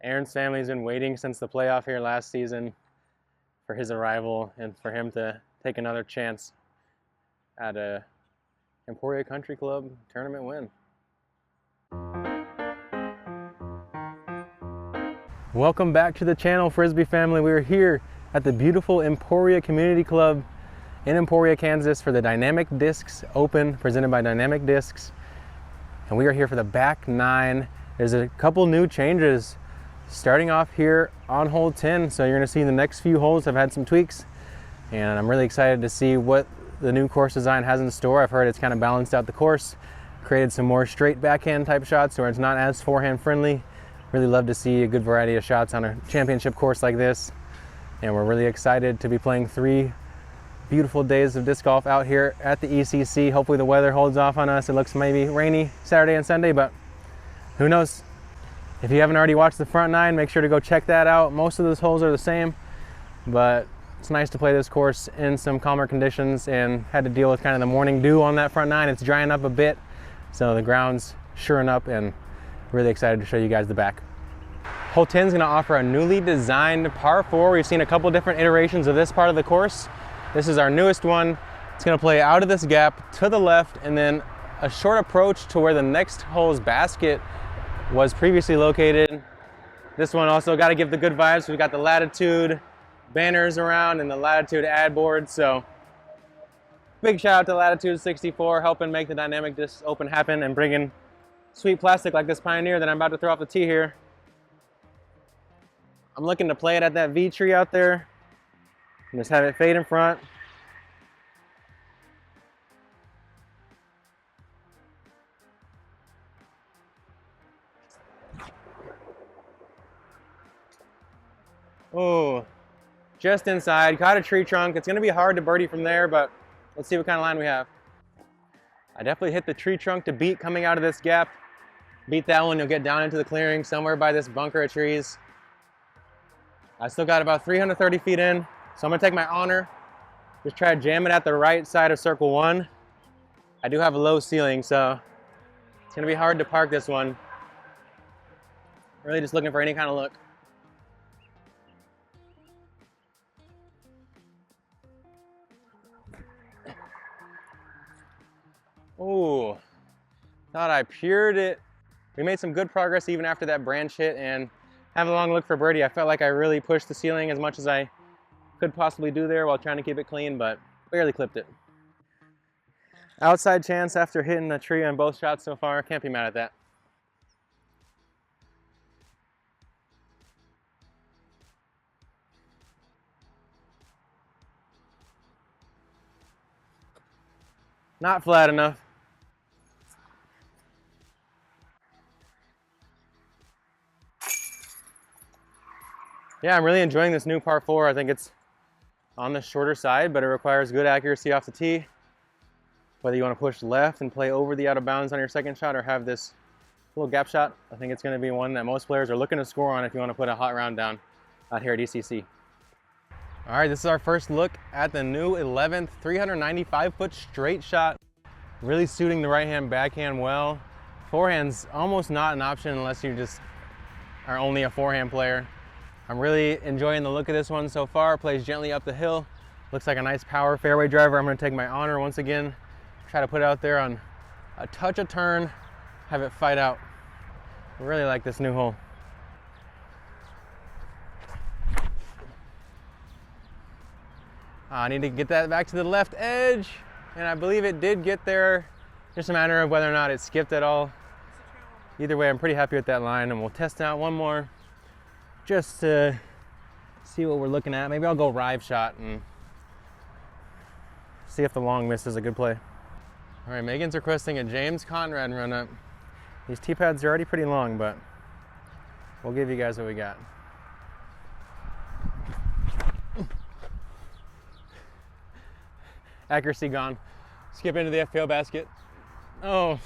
Aaron's family's been waiting since the playoff here last season for his arrival and for him to take another chance at a Emporia Country Club tournament win. Welcome back to the channel, Frisbee family. We are here at the beautiful Emporia Community Club in Emporia, Kansas for the Dynamic Discs Open presented by Dynamic Discs. And we are here for the back nine. There's a couple new changes starting off here on hole 10. So you're gonna see the next few holes have had some tweaks, and I'm really excited to see what the new course design has in store. I've heard it's kind of balanced out the course, created some more straight backhand type shots where it's not as forehand friendly. Really love to see a good variety of shots on a championship course like this. And we're really excited to be playing 3 beautiful days of disc golf out here at the ECC. Hopefully the weather holds off on us. It looks maybe rainy Saturday and Sunday, but who knows? If you haven't already watched the front 9, make sure to go check that out. Most of those holes are the same, but it's nice to play this course in some calmer conditions, and had to deal with kind of the morning dew on that front 9. It's drying up a bit, so the ground's shoring up, and really excited to show you guys the back. Hole 10 is going to offer a newly designed par 4. We've seen a couple different iterations of this part of the course. This is our newest one. It's going to play out of this gap to the left, and then a short approach to where the next hole's basket was previously located. This one also got to give the good vibes. We've got the Latitude banners around and the Latitude ad board. So big shout out to Latitude 64 helping make the Dynamic Discs Open happen and bringing sweet plastic like this Pioneer that I'm about to throw off the tee here. I'm looking to play it at that V tree out there and just have it fade in front. Oh, just inside, caught a tree trunk. It's gonna be hard to birdie from there, but let's see what kind of line we have. I definitely hit the tree trunk to beat coming out of this gap. Beat that one, you'll get down into the clearing somewhere by this bunker of trees. I still got about 330 feet in, so I'm gonna take my honor, just try to jam it at the right side of circle 1. I do have a low ceiling, so it's gonna be hard to park this one. Really just looking for any kind of look. Oh, thought I pured it. We made some good progress even after that branch hit, and have a long look for birdie. I felt like I really pushed the ceiling as much as I could possibly do there while trying to keep it clean, but barely clipped it. Outside chance after hitting the tree on both shots so far. Can't be mad at that. Not flat enough. Yeah, I'm really enjoying this new par 4. I think it's on the shorter side, but it requires good accuracy off the tee. Whether you want to push left and play over the out of bounds on your second shot or have this little gap shot, I think it's going to be one that most players are looking to score on if you want to put a hot round down out here at ECC. All right, this is our first look at the new 11th 395-foot straight shot. Really suiting the right-hand backhand well. Forehand's almost not an option unless you just are only a forehand player. I'm really enjoying the look of this one so far. Plays gently up the hill. Looks like a nice power fairway driver. I'm going to take my honor once again. Try to put it out there on a touch of turn. Have it fight out. I really like this new hole. I need to get that back to the left edge. And I believe it did get there. Just a matter of whether or not it skipped at all. Either way, I'm pretty happy with that line, and we'll test out one more just to see what we're looking at. Maybe I'll go rive shot and see if the long miss is a good play. All right, Megan's requesting a James Conrad run up. These tee pads are already pretty long, but we'll give you guys what we got. Accuracy gone. Skip into the FPO basket. Oh.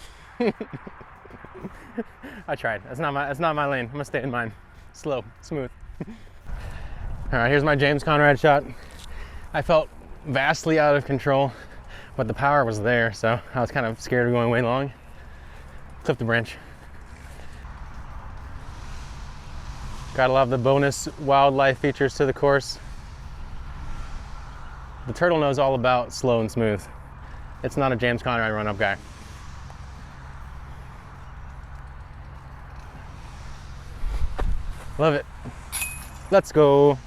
I tried. That's not my lane. I'm gonna stay in mine. Slow, smooth. All right, here's my James Conrad shot. I felt vastly out of control, but the power was there, so I was kind of scared of going way long. Clip the branch. Gotta love the bonus wildlife features to the course. The turtle knows all about slow and smooth. It's not a James Conrad run-up guy. Love it. Let's go.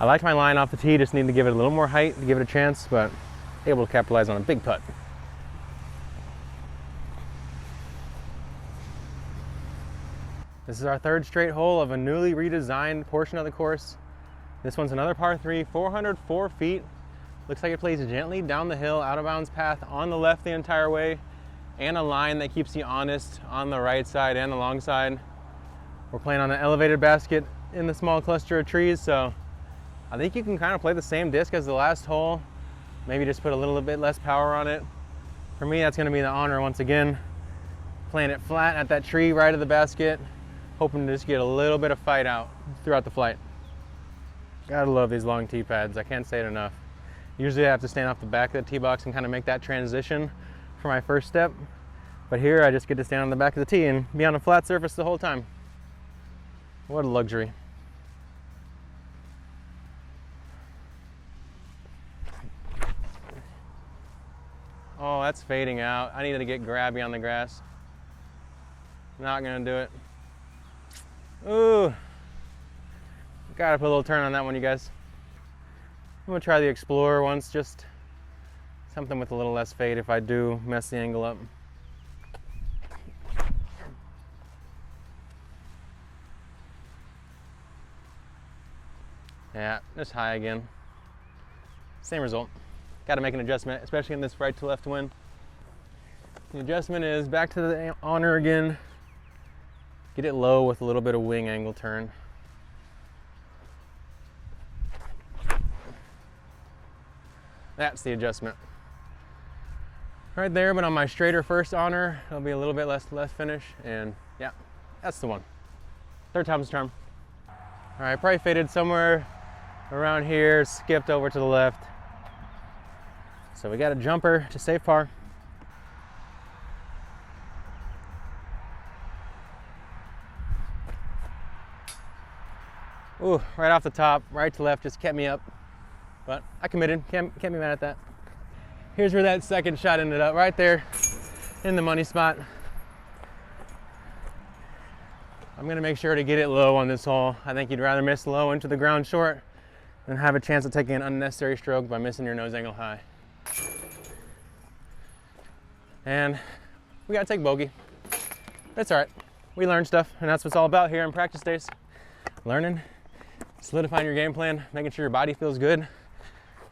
I liked my line off the tee, just need to give it a little more height to give it a chance, but able to capitalize on a big putt. This is our third straight hole of a newly redesigned portion of the course. This one's another par 3, 404 feet. Looks like it plays gently down the hill, out of bounds path on the left the entire way, and a line that keeps you honest on the right side and the long side. We're playing on an elevated basket in the small cluster of trees, so I think you can kind of play the same disc as the last hole, maybe just put a little bit less power on it. For me, that's going to be the honor once again. Playing it flat at that tree right of the basket, hoping to just get a little bit of fight out throughout the flight. Gotta love these long tee pads, I can't say it enough. Usually I have to stand off the back of the tee box and kind of make that transition for my first step. But here I just get to stand on the back of the tee and be on a flat surface the whole time. What a luxury. Oh, that's fading out. I needed to get grabby on the grass. Not gonna do it. Ooh. Gotta put a little turn on that one, you guys. I'm gonna try the Explorer once, just something with a little less fade if I do mess the angle up. Yeah, just high again. Same result. Gotta make an adjustment, especially in this right to left wind. The adjustment is back to the honor again. Get it low with a little bit of wing angle turn. That's the adjustment. Right there, but on my straighter first honor, it'll be a little bit less finish, and yeah, that's the one. Third time's the charm. All right, probably faded somewhere around here, skipped over to the left. So we got a jumper to save par. Ooh, right off the top, right to left, just kept me up. But I committed, can't be mad at that. Here's where that second shot ended up, right there in the money spot. I'm gonna make sure to get it low on this hole. I think you'd rather miss low into the ground short than have a chance of taking an unnecessary stroke by missing your nose angle high. And we gotta take bogey. That's all right. We learn stuff, and that's what it's all about here in practice days. Learning, solidifying your game plan, making sure your body feels good.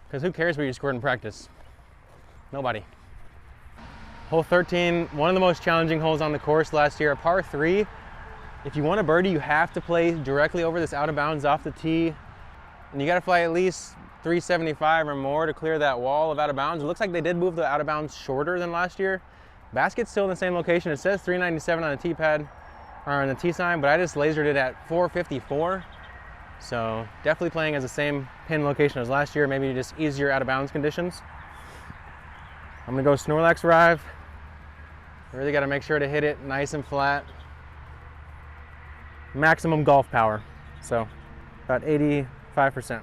Because who cares what you scored in practice? Nobody. Hole 13, one of the most challenging holes on the course last year, a par 3. If you want a birdie, you have to play directly over this out of bounds off the tee. And you gotta fly at least 375 or more to clear that wall of out of bounds. It looks like they did move the out of bounds shorter than last year. Basket's still in the same location. It says 397 on the tee pad, or on the tee sign, but I just lasered it at 454. So definitely playing as the same pin location as last year, maybe just easier out of bounds conditions. I'm gonna go Snorlax Rive. Really gotta make sure to hit it nice and flat. Maximum golf power, so about 85%.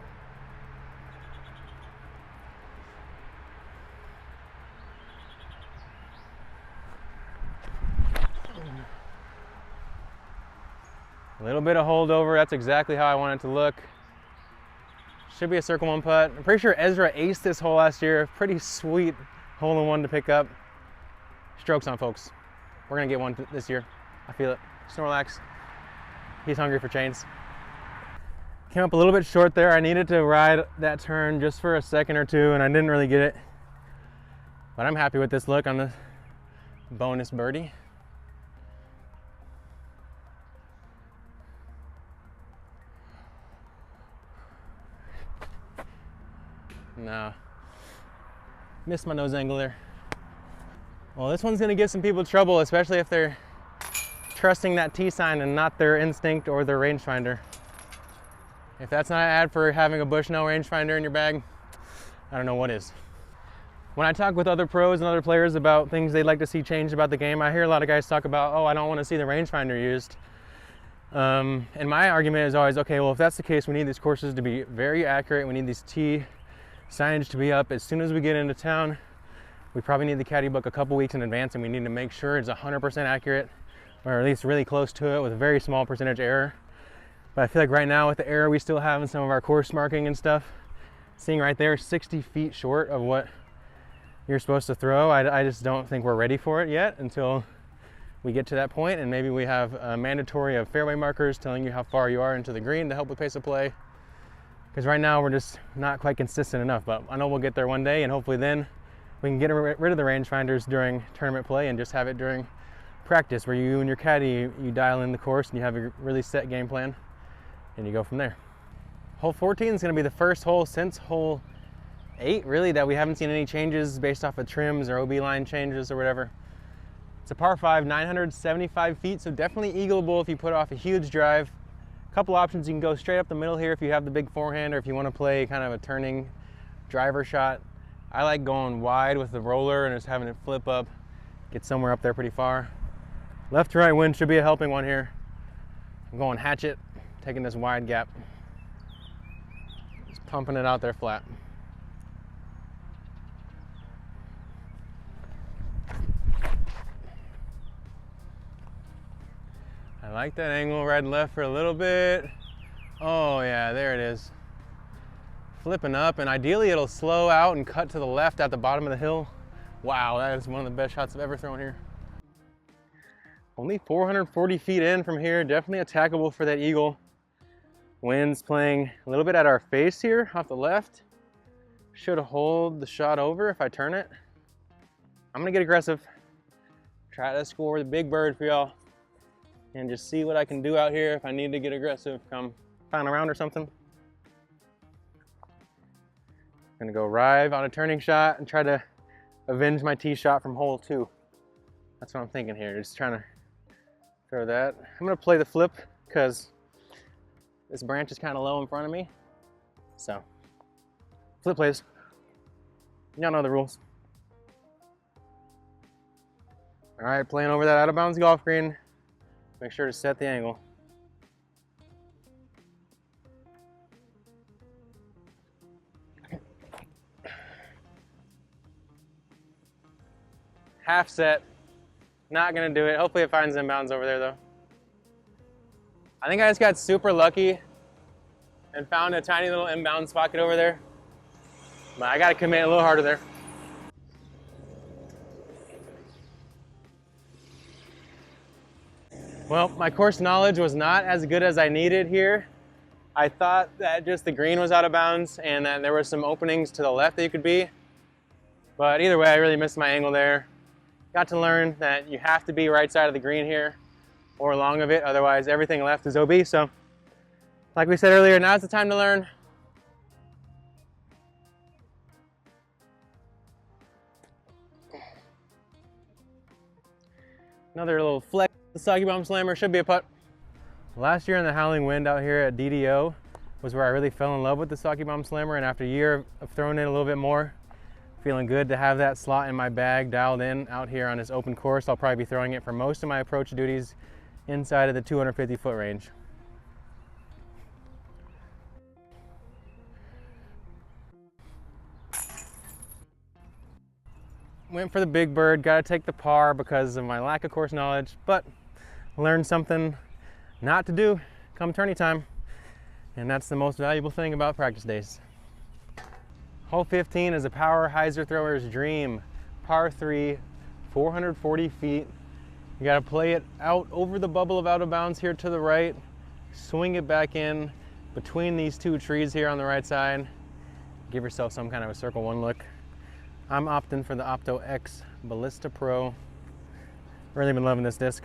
A little bit of holdover, that's exactly how I want it to look. Should be a circle one putt. I'm pretty sure Ezra aced this hole last year. Pretty sweet hole in one to pick up. Strokes on, folks. We're gonna get one this year. I feel it. Snorlax, he's hungry for chains. Came up a little bit short there. I needed to ride that turn just for a second or two, and I didn't really get it. But I'm happy with this look on the bonus birdie. No, missed my nose angle there. Well, this one's gonna give some people trouble, especially if they're trusting that T sign and not their instinct or their rangefinder. If that's not an ad for having a Bushnell rangefinder in your bag, I don't know what is. When I talk with other pros and other players about things they'd like to see changed about the game, I hear a lot of guys talk about, oh, I don't want to see the rangefinder used. And my argument is always, okay, well, if that's the case, we need these courses to be very accurate. We need these tee signage to be up as soon as we get into town. We probably need the caddy book a couple weeks in advance, and we need to make sure it's 100% accurate, or at least really close to it with a very small percentage error. But I feel like right now, with the error we still have in some of our course marking and stuff, seeing right there 60 feet short of what you're supposed to throw, I just don't think we're ready for it yet until we get to that point, and maybe we have a mandatory of fairway markers telling you how far you are into the green to help with pace of play. Because right now we're just not quite consistent enough, but I know we'll get there one day, and hopefully then we can get rid of the rangefinders during tournament play and just have it during practice, where you and your caddy, you dial in the course and you have a really set game plan and you go from there. Hole 14 is going to be the first hole since hole 8 really that we haven't seen any changes based off of trims or OB line changes or whatever. It's a par 5, 975 feet, so definitely eagleable if you put off a huge drive. A couple options: you can go straight up the middle here if you have the big forehand, or if you want to play kind of a turning driver shot. I like going wide with the roller and just having it flip up, get somewhere up there pretty far. Left to right wind should be a helping one here. I'm going hatchet, taking this wide gap, just pumping it out there flat. I like that angle, right and left for a little bit. Oh yeah, there it is. Flipping up, and ideally it'll slow out and cut to the left at the bottom of the hill. Wow, that is one of the best shots I've ever thrown here. Only 440 feet in from here, definitely attackable for that eagle. Wind's playing a little bit at our face here, off the left. Should hold the shot over if I turn it. I'm gonna get aggressive. Try to score the big bird for y'all, and just see what I can do out here if I need to get aggressive come final round or something. Gonna go rive on a turning shot and try to avenge my tee shot from hole 2. That's what I'm thinking here, just trying to throw that. I'm gonna play the flip because this branch is kind of low in front of me. So, flip plays. Y'all know the rules. All right, playing over that out of bounds golf green. Make sure to set the angle. Half set, not gonna do it. Hopefully it finds inbounds over there though. I think I just got super lucky and found a tiny little inbounds pocket over there. But I gotta commit a little harder there. Well, my course knowledge was not as good as I needed here. I thought that just the green was out of bounds and that there were some openings to the left that you could be. But either way, I really missed my angle there. Got to learn that you have to be right side of the green here or long of it, otherwise everything left is OB. So like we said earlier, now's the time to learn. Another little flex, the Soggy Bomb Slammer, should be a putt. Last year in the Howling Wind out here at DDO was where I really fell in love with the Soggy Bomb Slammer, and after a year of throwing it a little bit more, feeling good to have that slot in my bag dialed in out here on this open course. I'll probably be throwing it for most of my approach duties inside of the 250 foot range. Went for the big bird, gotta take the par because of my lack of course knowledge, but learned something not to do come tourney time, and that's the most valuable thing about practice days. Hole 15 is a power hyzer thrower's dream. Par 3, 440 feet. You gotta play it out over the bubble of out of bounds here to the right, swing it back in between these two trees here on the right side. Give yourself some kind of a circle one look. I'm opting for the Opto X Ballista Pro. Really been loving this disc.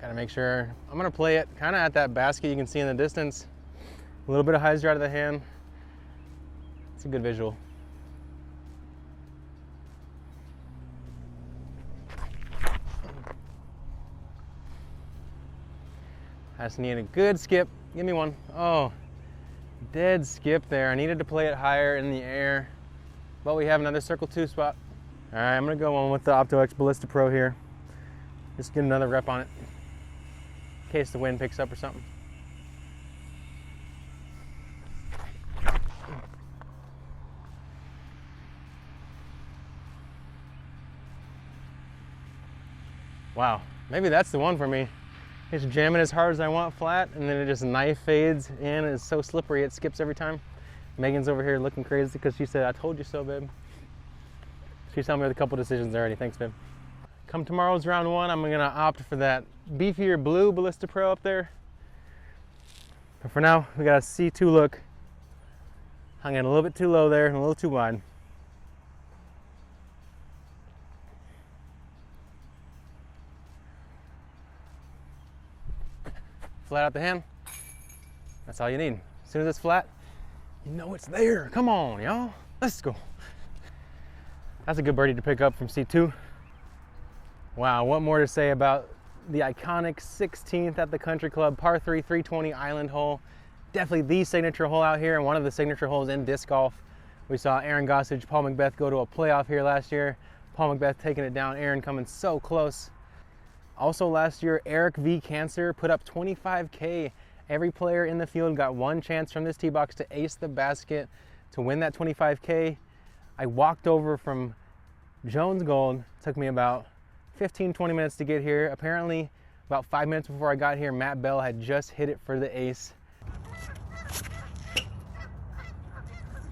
Gotta make sure, I'm gonna play it kind of at that basket you can see in the distance. A little bit of hyzer out of the hand. It's a good visual. I just need a good skip. Give me one. Oh, dead skip there. I needed to play it higher in the air, but we have another circle 2 spot. All right, I'm gonna go on with the Opto X Ballista Pro here. Just get another rep on it in case the wind picks up or something. Wow, maybe that's the one for me. Just jam it as hard as I want flat, and then it just knife fades in. It's so slippery, it skips every time. Megan's over here looking crazy because she said, "I told you so, babe." She's telling me with a couple decisions already. Thanks, babe. Come tomorrow's round one, I'm gonna opt for that beefier blue Ballista Pro up there. But for now, we got a C2 look. Hung in a little bit too low there and a little too wide. Flat out the hand. That's all you need. As soon as it's flat, you know it's there. Come on, y'all. Let's go. That's a good birdie to pick up from C2. Wow, what more to say about the iconic 16th at the Country Club, par 3, 320 island hole. Definitely the signature hole out here and one of the signature holes in disc golf. We saw Aaron Gossage, Paul McBeth go to a playoff here last year. Paul McBeth taking it down, Aaron coming so close. Also last year, Eric V. Cancer put up 25K. Every player in the field got one chance from this tee box to ace the basket to win that 25K. I walked over from Jones Gold. Took me about 15-20 minutes to get here. Apparently, about 5 minutes before I got here, Matt Bell had just hit it for the ace.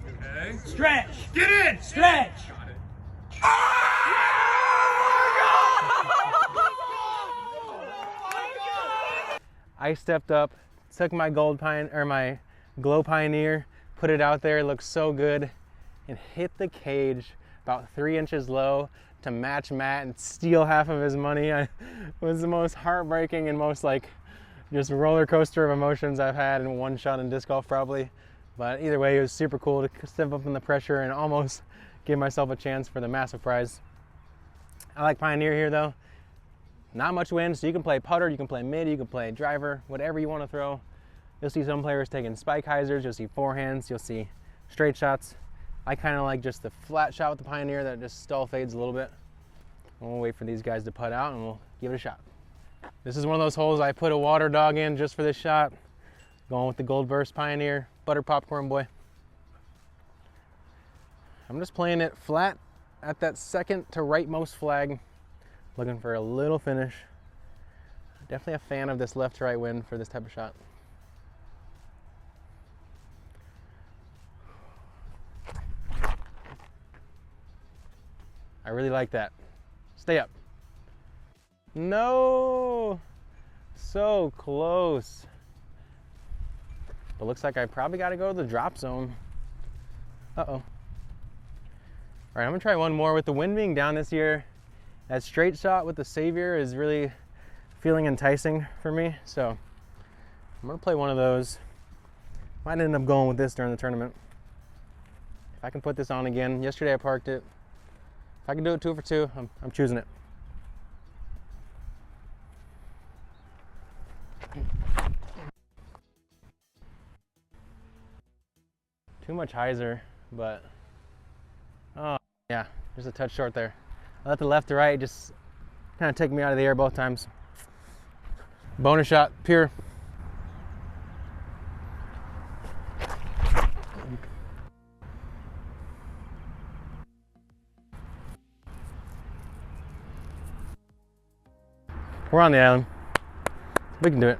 Okay. Stretch! Get in! Stretch! Got it. I stepped up, took my my Glow Pioneer, put it out there, it looked so good, and hit the cage about 3 inches low to match Matt and steal half of his money. It was the most heartbreaking and most like just roller coaster of emotions I've had in one shot in disc golf probably. But either way, it was super cool to step up in the pressure and almost give myself a chance for the massive prize. I like Pioneer here though. Not much wind, so you can play putter, you can play mid, you can play driver, whatever you want to throw. You'll see some players taking spike hyzers, you'll see forehands, you'll see straight shots. I kind of like just the flat shot with the Pioneer that just stall fades a little bit. We'll wait for these guys to putt out and we'll give it a shot. This is one of those holes I put a water dog in just for this shot. Going with the Gold Burst Pioneer, butter popcorn boy. I'm just playing it flat at that second to rightmost flag. Looking for a little finish. Definitely a fan of this left to right wind for this type of shot. I really like that. Stay up. No! So close. But looks like I probably got to go to the drop zone. Uh-oh. All right, I'm gonna try one more. With the wind being down this year, that straight shot with the Savior is really feeling enticing for me. So I'm gonna play one of those. Might end up going with this during the tournament. If I can put this on again. Yesterday I parked it. If I can do it 2 for 2, I'm choosing it. Too much hyzer, but oh yeah, just a touch short there. I let the left to right just kind of take me out of the air both times. Bonus shot, pure. We're on the island. We can do it.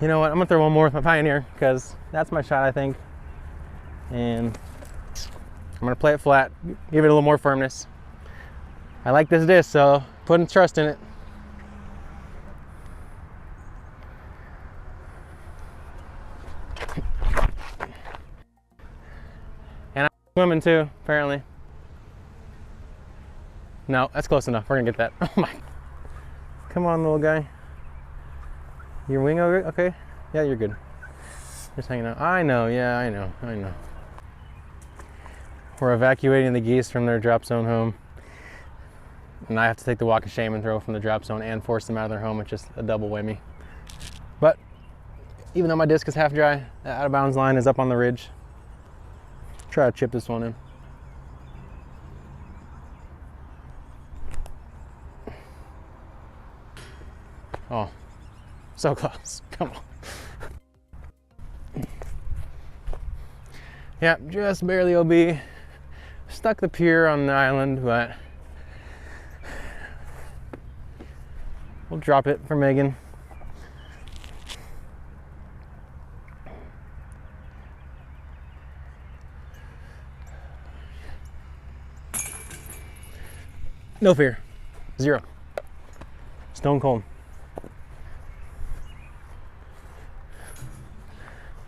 You know what? I'm gonna throw one more with my Pioneer because that's my shot, I think. And I'm gonna play it flat, give it a little more firmness. I like this disc, so putting trust in it. And I'm swimming too, apparently. No, that's close enough. We're gonna get that. Oh my. Come on, little guy. Your wing okay? Yeah, you're good. Just hanging out. I know, yeah, I know. We're evacuating the geese from their drop zone home. And I have to take the walk of shame and throw from the drop zone and force them out of their home. It's just a double whammy. But even though my disc is half dry, the out of bounds line is up on the ridge. Try to chip this one in. Oh, so close. Come on. Yeah, just barely OB. Stuck the pier on the island, but we'll drop it for Megan. No fear. Zero. Stone cold.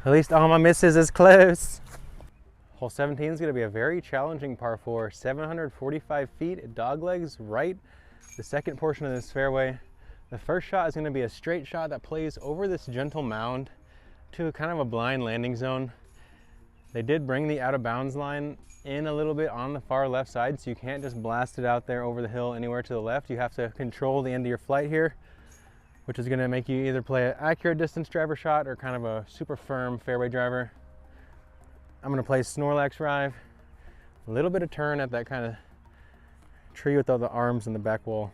At least all my misses is close. Hole 17 is going to be a very challenging par 4. 745 feet, dog legs right. The second portion of this fairway. The first shot is going to be a straight shot that plays over this gentle mound to kind of a blind landing zone. They did bring the out of bounds line in a little bit on the far left side, so you can't just blast it out there over the hill anywhere to the left. You have to control the end of your flight here, which is going to make you either play an accurate distance driver shot or kind of a super firm fairway driver. I'm going to play Snorlax drive, a little bit of turn at that kind of tree with all the arms and the back wall.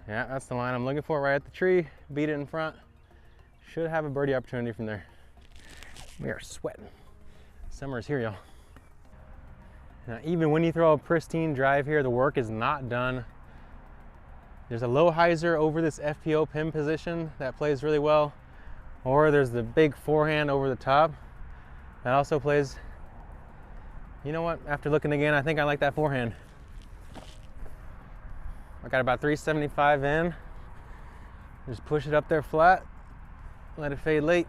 Yeah, that's the line I'm looking for, right at the tree. Beat it in front. Should have a birdie opportunity from there. We are sweating. Summer's here, y'all. Now, even when you throw a pristine drive here, the work is not done. There's a low hyzer over this FPO pin position that plays really well. Or there's the big forehand over the top. That also plays. You know what? After looking again, I think I like that forehand. I got about 375 in. Just push it up there flat. Let it fade late.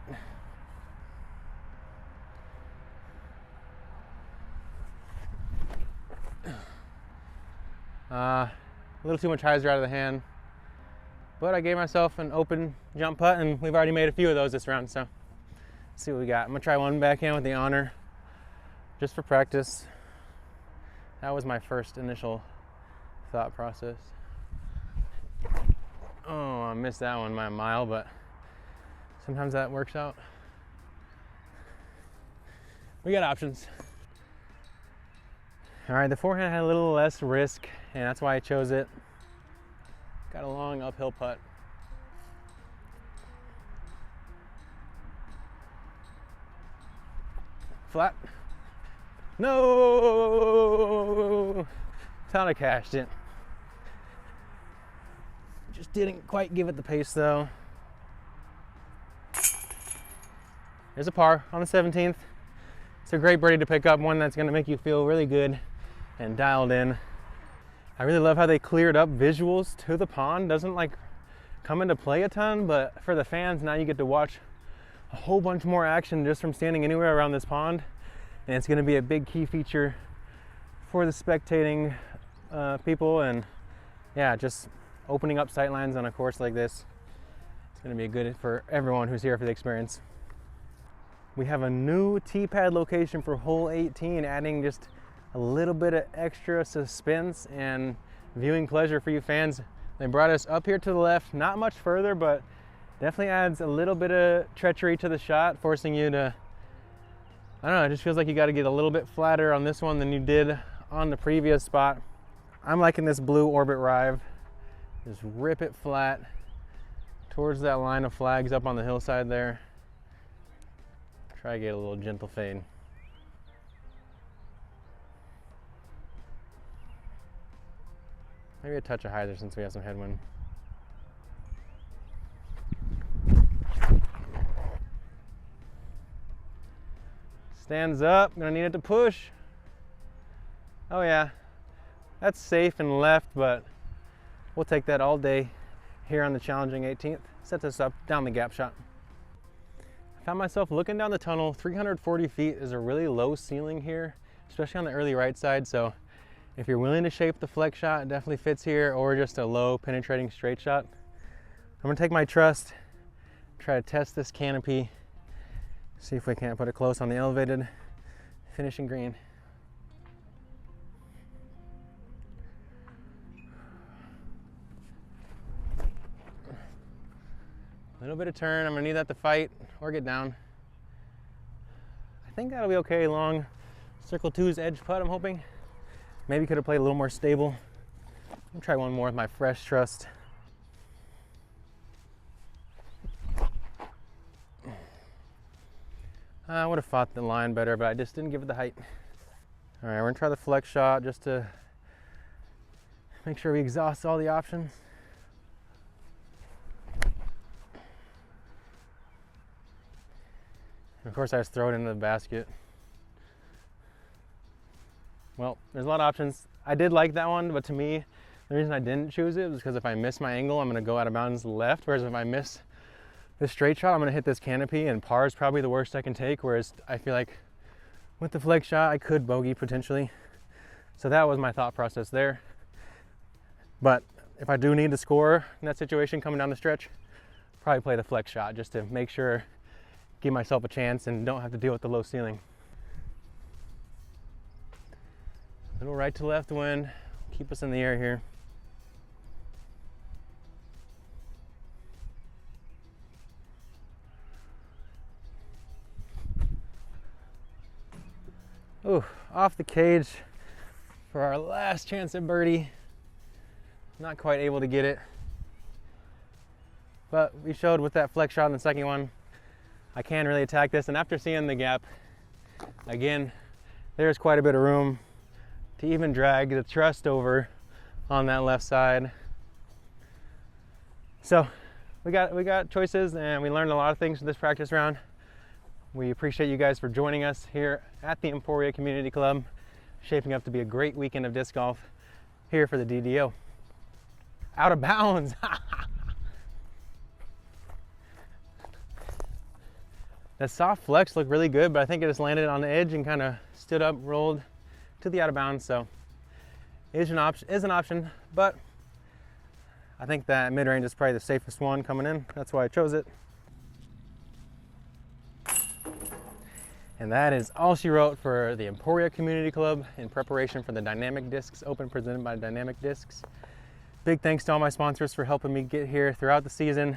A little too much hyzer out of the hand, but I gave myself an open jump putt, and we've already made a few of those this round, so let's see what we got. I'm gonna try one backhand with the honor, just for practice. That was my first initial thought process. Oh, I missed that one by a mile, but sometimes that works out. We got options. All right, the forehand had a little less risk, and that's why I chose it. Got a long uphill putt. Flat. No! Thought I cashed it. Just didn't quite give it the pace though. There's a par on the 17th. It's a great birdie to pick up, one that's gonna make you feel really good and dialed in. I really love how they cleared up visuals to the pond. Doesn't like come into play a ton, but for the fans, now you get to watch a whole bunch more action just from standing anywhere around this pond. And it's gonna be a big key feature for the spectating people, and yeah, just opening up sightlines on a course like this. It's gonna be good for everyone who's here for the experience. We have a new tee pad location for hole 18, adding just a little bit of extra suspense and viewing pleasure for you fans. They brought us up here to the left, not much further, but definitely adds a little bit of treachery to the shot, forcing you to, I don't know, it just feels like you got to get a little bit flatter on this one than you did on the previous spot. I'm liking this blue orbit rive. Just rip it flat towards that line of flags up on the hillside there. Try to get a little gentle fade. Maybe a touch of hyzer since we have some headwind. Stands up, gonna need it to push. Oh yeah, that's safe and left, but we'll take that all day here on the challenging 18th. Sets us up down the gap shot. I found myself looking down the tunnel. 340 feet is a really low ceiling here, especially on the early right side. So if you're willing to shape the flex shot, it definitely fits here, or just a low penetrating straight shot. I'm gonna take my trust, try to test this canopy, see if we can't put it close on the elevated finishing green. A little bit of turn. I'm gonna need that to fight or get down. I think that'll be okay. Long Circle 2's edge putt, I'm hoping. Maybe could have played a little more stable. I'll try one more with my fresh trust. I would have fought the line better, but I just didn't give it the height. All right, we're gonna try the flex shot just to make sure we exhaust all the options. And of course, I just throw it into the basket. Well, there's a lot of options. I did like that one, but to me, the reason I didn't choose it was because if I miss my angle, I'm gonna go out of bounds left, whereas if I miss this straight shot, I'm gonna hit this canopy, and par is probably the worst I can take, whereas I feel like with the flex shot, I could bogey potentially. So that was my thought process there. But if I do need to score in that situation coming down the stretch, probably play the flex shot just to make sure, give myself a chance and don't have to deal with the low ceiling. Little right to left wind, keep us in the air here. Ooh, off the cage for our last chance at birdie. Not quite able to get it. But we showed with that flex shot in the second one, I can really attack this. And after seeing the gap, again, there's quite a bit of room to even drag the trust over on that left side. So we got choices, and we learned a lot of things from this practice round. We appreciate you guys for joining us here at the Emporia Community Club. Shaping up to be a great weekend of disc golf here for the DDO. Out of bounds. That soft flex looked really good, but I think it just landed on the edge and kind of stood up, rolled to the out of bounds. So is an option, but I think that mid-range is probably the safest one coming in. That's why I chose it. And that is all she wrote for the Emporia Community Club in preparation for the Dynamic Discs Open presented by Dynamic Discs. Big thanks to all my sponsors for helping me get here throughout the season.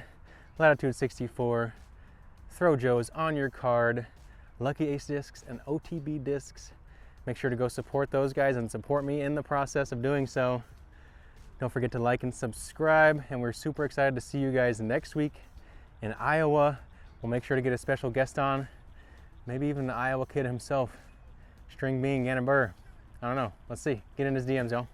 Latitude 64, ThrowJoes on your card, Lucky Ace Discs, and OTB Discs. Make sure to go support those guys and support me in the process of doing so. Don't forget to like and subscribe, and we're super excited to see you guys next week in Iowa. We'll make sure to get a special guest on. Maybe even the Iowa kid himself, String Bean Gannon Burr. I don't know. Let's see. Get in his DMs, y'all.